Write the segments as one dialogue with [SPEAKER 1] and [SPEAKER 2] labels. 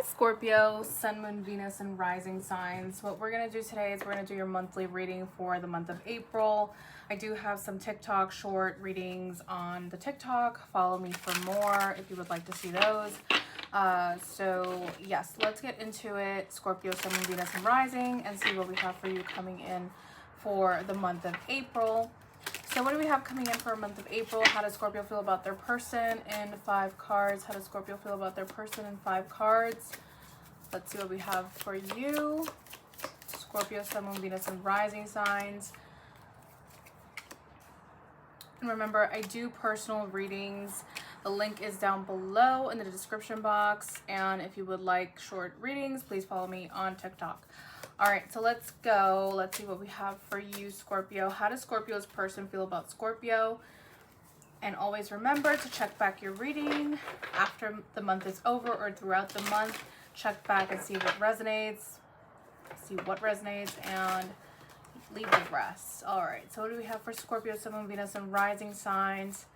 [SPEAKER 1] Scorpio, Sun, Moon, Venus, and Rising signs. What we're going to do today is we're going to do your monthly reading for the month of April. I do have some TikTok short readings on the TikTok. Follow me for more if you would like to see those. So yes, let's get into it. Scorpio, Sun, Moon, Venus, and Rising, and see what we have for you coming in for the month of April. So what do we have coming in for a month of April? How does Scorpio feel about their person in 5 cards? How does Scorpio feel about their person in 5 cards? Let's see what we have for you. Scorpio, Sun, Moon, Venus, and Rising signs. And remember, I do personal readings. The link is down below in the description box. And if you would like short readings, please follow me on TikTok. All right, so let's go. Let's see what we have for you, Scorpio. How does Scorpio's person feel about Scorpio? And always remember to check back your reading after the month is over or throughout the month. Check back and see what resonates. And leave the rest. All right, so what do we have for Scorpio, Sun, Moon, Venus, and Rising signs?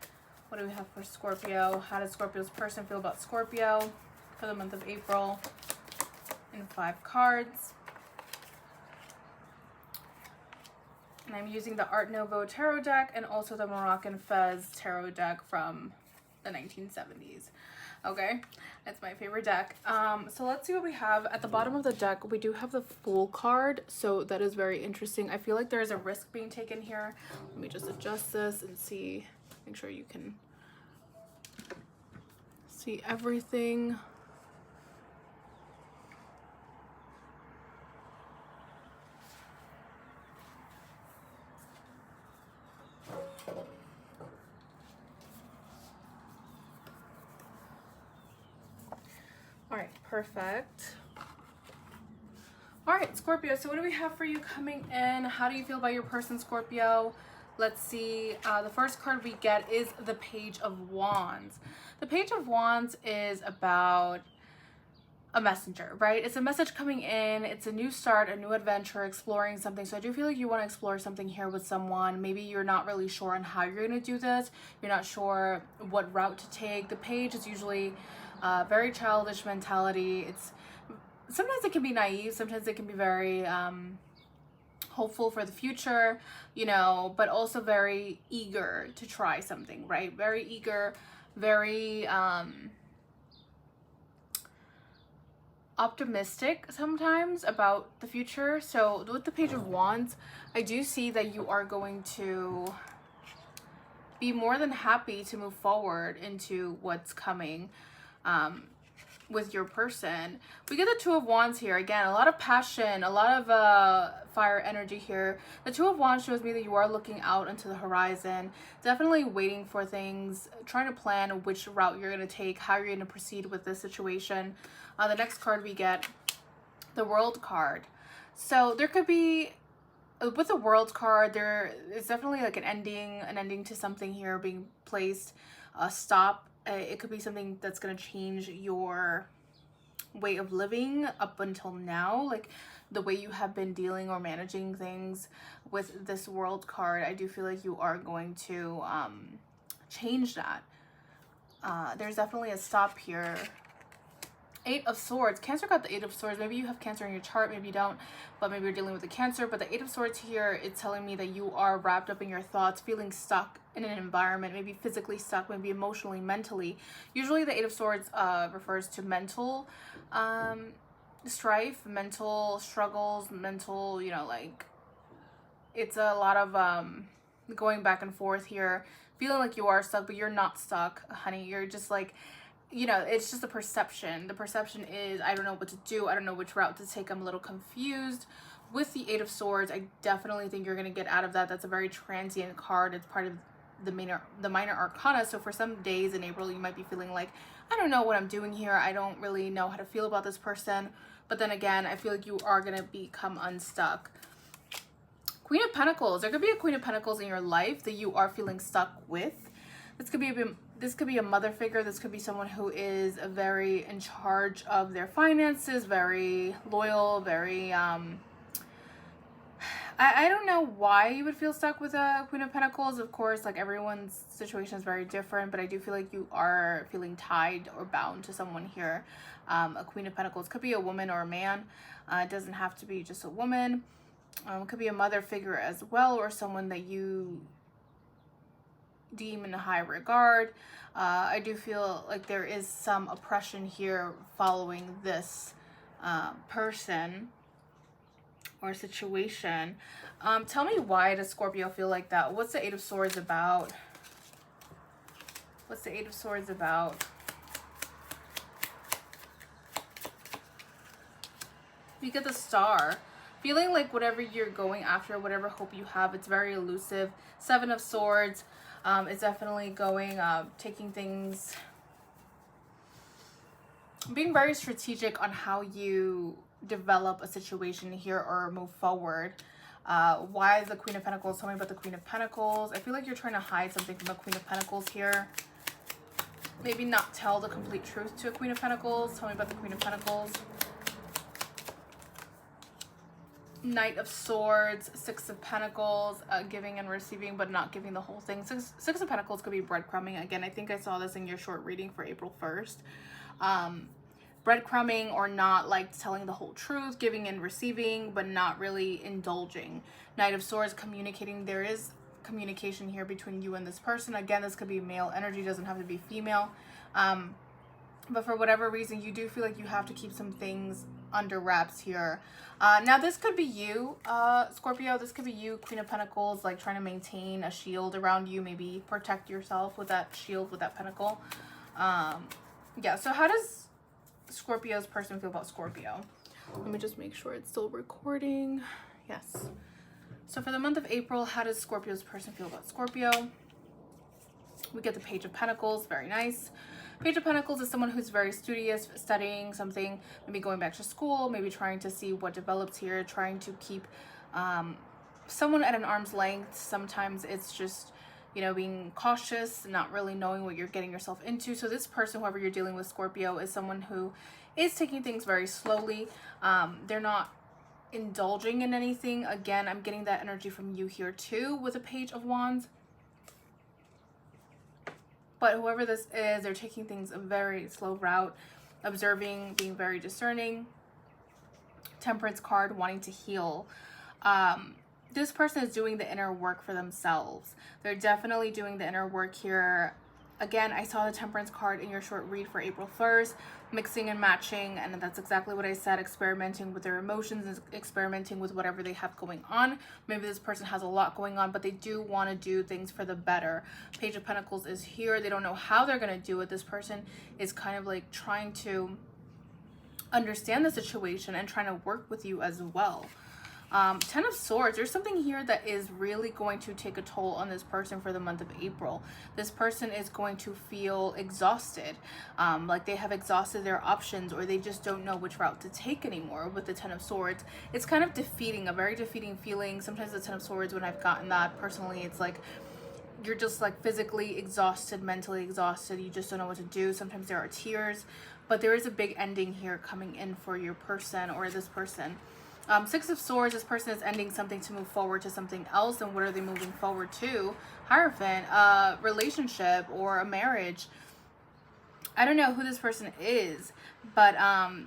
[SPEAKER 1] What do we have for Scorpio? How does Scorpio's person feel about Scorpio for the month of April in 5 cards? And I'm using the Art Nouveau tarot deck and also the Moroccan Fez tarot deck from the 1970s. Okay, that's my favorite deck. So let's see what we have. At the bottom of the deck, we do have the Fool card. So that is very interesting. I feel like there is a risk being taken here. Let me just adjust this and see, make sure you can see everything. All right, perfect. All right, Scorpio, so what do we have for you coming in? How do you feel about your person, Scorpio? Let's see. The first card we get is the Page of Wands. The Page of Wands is about a messenger, right? It's a message coming in. It's a new start, a new adventure, exploring something. So I do feel like you want to explore something here with someone. Maybe you're not really sure on how you're going to do this. You're not sure what route to take. The page is usually very childish mentality. It's sometimes it can be naive. Sometimes it can be very hopeful for the future, you know, but also very eager to try something, right? Very eager, very optimistic sometimes about the future. So with the Page of Wands, I do see that you are going to be more than happy to move forward into what's coming with your person. We get the Two of Wands here. Again, a lot of passion, a lot of fire energy here. The Two of Wands shows me that you are looking out into the horizon, definitely waiting for things, trying to plan which route you're going to take, how you're going to proceed with this situation. The next card we get, the World card. So there could be, with the World card, there is definitely like an ending to something here being placed, a stop. It could be something that's going to change your way of living up until now, like the way you have been dealing or managing things. With this World card, I do feel like you are going to change that. There's definitely a stop here. 8 of Swords. Cancer got the 8 of Swords. Maybe you have Cancer in your chart, maybe you don't, but maybe you're dealing with the Cancer. But the 8 of Swords here, it's telling me that you are wrapped up in your thoughts, feeling stuck in an environment, maybe physically stuck, maybe emotionally, mentally. Usually the 8 of Swords refers to mental strife, mental struggles, mental, you know, like it's a lot of going back and forth here, feeling like you are stuck, but you're not stuck, honey. You're just like, you know, it's just a perception. The perception is, I don't know what to do. I don't know which route to take. I'm a little confused. With the 8 of Swords, I definitely think you're going to get out of that. That's a very transient card. It's part of the minor arcana. So for some days in April, you might be feeling like, I don't know what I'm doing here. I don't really know how to feel about this person. But then again, I feel like you are going to become unstuck. Queen of Pentacles. There could be a Queen of Pentacles in your life that you are feeling stuck with. This could be a mother figure. This could be someone who is very in charge of their finances, very loyal, very I don't know why you would feel stuck with a Queen of Pentacles. Of course, like everyone's situation is very different, but I do feel like you are feeling tied or bound to someone here. A Queen of Pentacles could be a woman or a man. It doesn't have to be just a woman. It could be a mother figure as well, or someone that you deem in high regard. I do feel like there is some oppression here following this person or situation. Tell me, why does Scorpio feel like that? What's the Eight of Swords about? What's the Eight of Swords about? You get the Star. Feeling like whatever you're going after, whatever hope you have, it's very elusive. Seven of Swords. It's definitely going, taking things, being very strategic on how you develop a situation here or move forward. Why the Queen of Pentacles? Tell me about the Queen of Pentacles. I feel like you're trying to hide something from a Queen of Pentacles here. Maybe not tell the complete truth to a Queen of Pentacles. Tell me about the Queen of Pentacles. Knight of Swords, Six of Pentacles, giving and receiving, but not giving the whole thing. Six of Pentacles could be breadcrumbing. Again, I think I saw this in your short reading for April 1st. Breadcrumbing, or not like telling the whole truth, giving and receiving, but not really indulging. Knight of Swords, communicating. There is communication here between you and this person. Again, this could be male energy, doesn't have to be female. But for whatever reason, you do feel like you have to keep some things under wraps here. Now this could be you, Scorpio. This could be you, Queen of Pentacles, like trying to maintain a shield around you, maybe protect yourself with that shield, with that pentacle. Yeah, so how does Scorpio's person feel about Scorpio? Let me just make sure it's still recording. Yes. So for the month of April, how does Scorpio's person feel about Scorpio? We get the Page of Pentacles, very nice. Page of Pentacles is someone who's very studious, studying something, maybe going back to school, maybe trying to see what develops here, trying to keep someone at an arm's length. Sometimes it's just, you know, being cautious, not really knowing what you're getting yourself into. So this person, whoever you're dealing with, Scorpio, is someone who is taking things very slowly. They're not indulging in anything. Again, I'm getting that energy from you here too with a Page of Wands. But whoever this is, they're taking things a very slow route, observing, being very discerning. Temperance card, wanting to heal. This person is doing the inner work for themselves. They're definitely doing the inner work here. Again, I saw the Temperance card in your short read for April 1st, mixing and matching, and that's exactly what I said, experimenting with their emotions and experimenting with whatever they have going on. Maybe this person has a lot going on, but they do want to do things for the better. Page of Pentacles is here. They don't know how they're going to do it. This person is kind of like trying to understand the situation and trying to work with you as well. Ten of Swords, there's something here that is really going to take a toll on this person for the month of April. This person is going to feel exhausted, like they have exhausted their options, or they just don't know which route to take anymore with the Ten of Swords. It's kind of defeating, a very defeating feeling. Sometimes the Ten of Swords, when I've gotten that personally, it's like you're just like physically exhausted, mentally exhausted. You just don't know what to do. Sometimes there are tears, but there is a big ending here coming in for your person or this person. Six of Swords, this person is ending something to move forward to something else. And what are they moving forward to? Hierophant, a relationship or a marriage. I don't know who this person is, but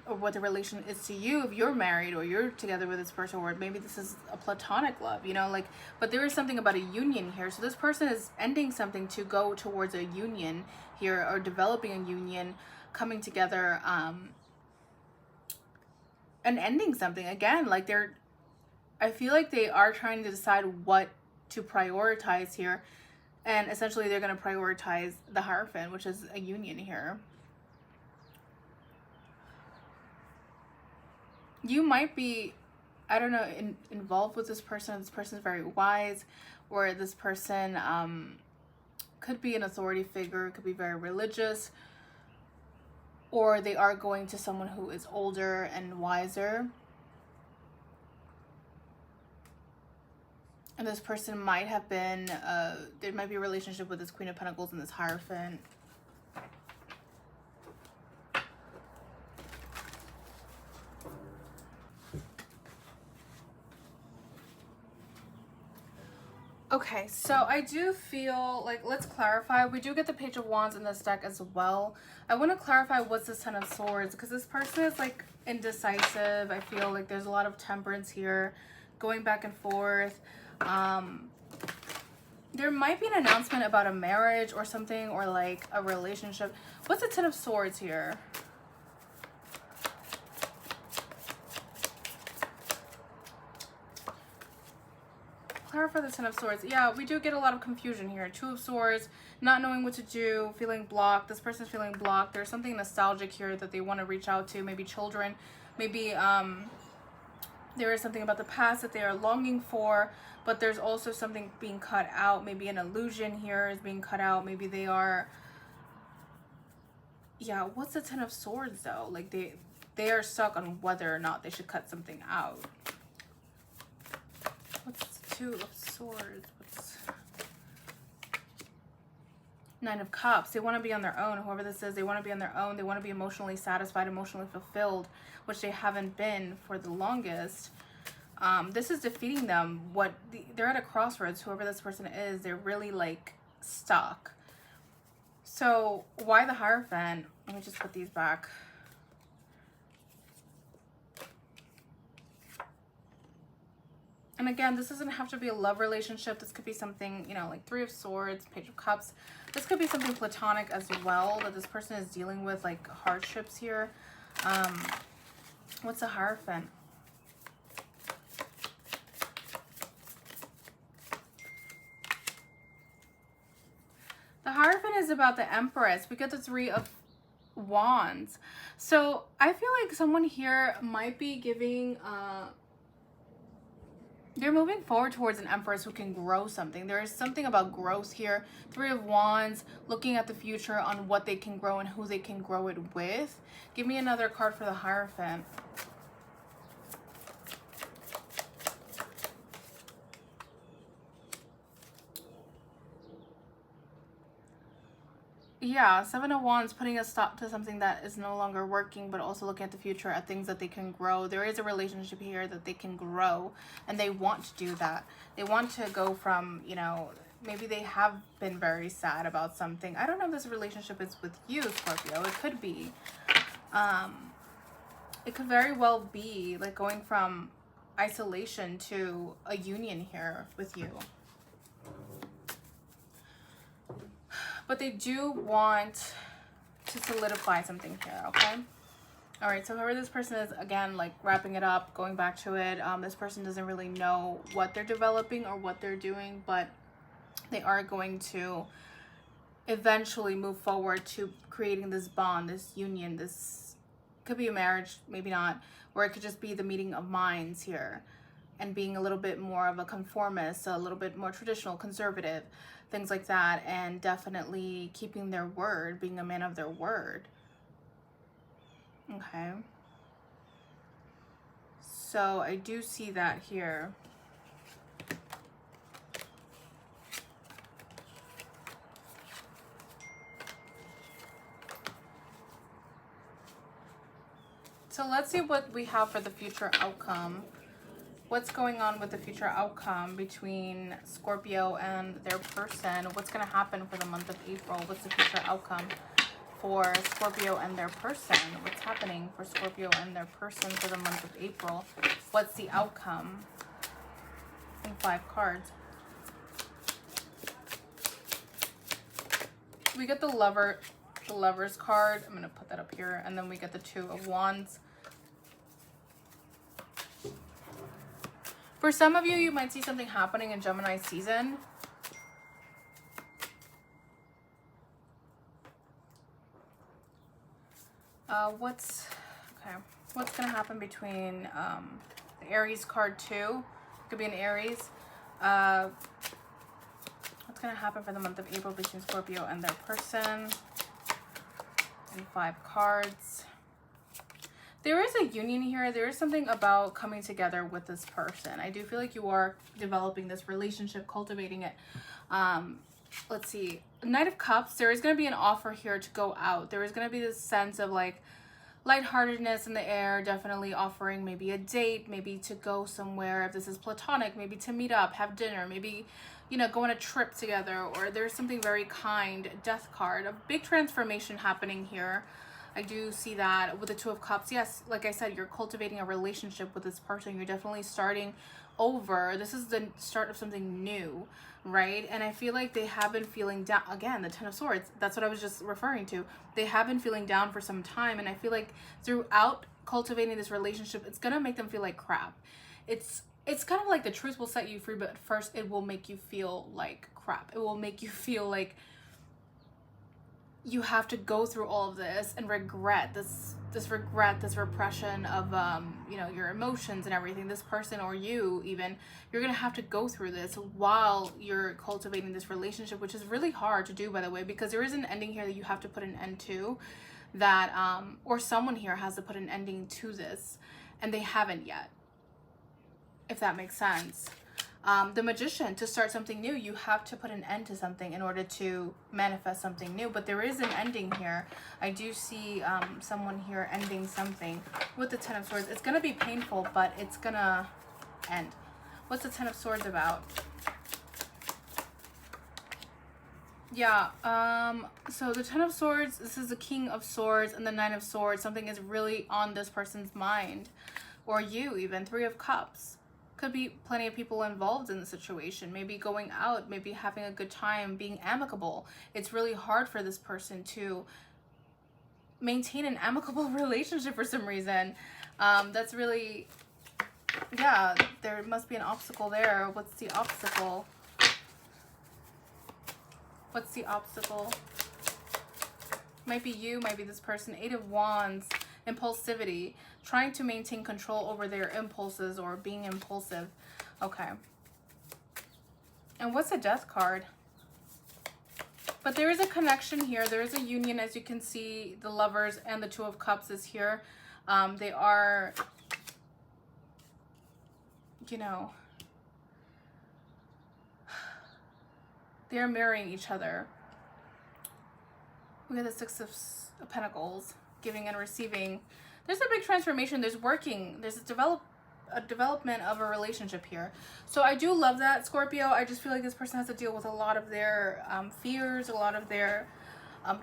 [SPEAKER 1] or what the relation is to you if you're married or you're together with this person, or maybe this is a platonic love, you know, like, but there is something about a union here. So this person is ending something to go towards a union here, or developing a union, coming together, and ending something. Again, like I feel like they are trying to decide what to prioritize here, and essentially they're going to prioritize the Hierophant, which is a union here. You might be, I don't know, involved with this person. This person is very wise, or this person could be an authority figure, could be very religious, or they are going to someone who is older and wiser. And this person might have been, there might be a relationship with this Queen of Pentacles and this Hierophant. Okay, so I do feel like, let's clarify. We do get the Page of Wands in this deck as well. I want to clarify what's this Ten of Swords, because this person is like indecisive. I feel like there's a lot of temperance here, going back and forth. There might be an announcement about a marriage or something, or like a relationship. What's the Ten of Swords here? Clarify the Ten of Swords. Yeah, we do get a lot of confusion here. Two of Swords, not knowing what to do, feeling blocked. This person's feeling blocked. There's something nostalgic here that they want to reach out to. Maybe children. Maybe there is something about the past that they are longing for, but there's also something being cut out. Maybe an illusion here is being cut out. Maybe they are... Yeah, what's the Ten of Swords though? Like they are stuck on whether or not they should cut something out. What's the Two of Swords? What's Nine of Cups? They want to be on their own. Whoever this is, they want to be on their own. They want to be emotionally satisfied, emotionally fulfilled, which they haven't been for the longest. This is defeating them. They're at a crossroads. Whoever this person is, they're really like stuck. So why the Hierophant? Let me just put these back. And again, this doesn't have to be a love relationship. This could be something, you know, like Three of Swords, Page of Cups. This could be something platonic as well, that this person is dealing with, like hardships here. What's the Hierophant? The Hierophant is about the Empress. We get the Three of Wands. So I feel like someone here might be giving... they're moving forward towards an Empress who can grow something. There is something about growth here. Three of Wands, looking at the future on what they can grow and who they can grow it with. Give me another card for the Hierophant. Yeah, Seven of Wands, putting a stop to something that is no longer working, but also looking at the future, at things that they can grow. There is a relationship here that they can grow, and they want to do that. They want to go from, you know, maybe they have been very sad about something. I don't know if this relationship is with you, Scorpio. It could be. It could very well be like going from isolation to a union here with you. But they do want to solidify something here, okay? All right, so whoever this person is, again, like wrapping it up, going back to it, this person doesn't really know what they're developing or what they're doing, but they are going to eventually move forward to creating this bond, this union. This could be a marriage, maybe not, or it could just be the meeting of minds here and being a little bit more of a conformist, a little bit more traditional, conservative, things like that, and definitely keeping their word, being a man of their word. Okay. So I do see that here. So let's see what we have for the future outcome. What's going on with the future outcome between Scorpio and their person? What's going to happen for the month of April? What's the future outcome for Scorpio and their person? What's happening for Scorpio and their person for the month of April? What's the outcome? In 5 cards. We get the Lover's card. I'm going to put that up here. And then we get the Two of Wands. For some of you, you might see something happening in Gemini season. What's going to happen between the Aries card too? Could be an Aries. What's going to happen for the month of April between Scorpio and their person? And 5 cards. There is a union here. There is something about coming together with this person. I do feel like you are developing this relationship, cultivating it. Let's see. Knight of Cups. There is going to be an offer here to go out. There is going to be this sense of like lightheartedness in the air. Definitely offering maybe a date, maybe to go somewhere. If this is platonic, maybe to meet up, have dinner, maybe you know, go on a trip together, or there's something very kind. Death card, a big transformation happening here. I do see that with the Two of Cups. Yes, like I said, you're cultivating a relationship with this person. You're definitely starting over. This is the start of something new, right? And I feel like they have been feeling down. Again, the Ten of Swords, that's what I was just referring to. They have been feeling down for some time, and I feel like throughout cultivating this relationship, it's gonna make them feel like crap. It's kind of like the truth will set you free, but first it will make you feel like crap. It will make you feel like you have to go through all of this and regret this repression of you know, your emotions and everything. This person, or you even, you're gonna have to go through this while you're cultivating this relationship, which is really hard to do, by the way, because there is an ending here that you have to put an end to, that or someone here has to put an ending to this, and they haven't yet, if that makes sense. The Magician, to start something new, you have to put an end to something in order to manifest something new. But there is an ending here. I do see someone here ending something with the Ten of Swords. It's going to be painful, but it's going to end. What's the Ten of Swords about? Yeah, so the Ten of Swords, this is the King of Swords and the Nine of Swords. Something is really on this person's mind, or you even. Three of Cups. Could be plenty of people involved in the situation, maybe going out, maybe having a good time, being amicable. It's really hard for this person to maintain an amicable relationship for some reason. That's really, yeah, there must be an obstacle there. What's the obstacle? What's the obstacle? Might be you, might be this person. Eight of Wands. Impulsivity, trying to maintain control over their impulses, or being impulsive. Okay. And what's the Death card? But there is a connection here. There is a union, as you can see. The Lovers and the Two of Cups is here. They are, you know, they are marrying each other. We got the Six of Pentacles. Giving and receiving. There's a big transformation. There's a development of a relationship here. So I do love that, Scorpio. I just feel like this person has to deal with a lot of their fears, a lot of their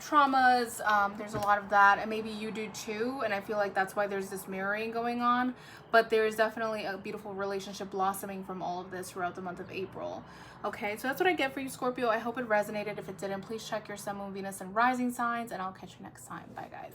[SPEAKER 1] traumas. There's a lot of that, and maybe you do too, and I feel like that's why there's this mirroring going on. But there's definitely a beautiful relationship blossoming from all of this throughout the month of April. Okay, so that's what I get for you, Scorpio. I hope it resonated. If it didn't, please check your Sun, Moon, Venus, and Rising signs, and I'll catch you next time. Bye, guys.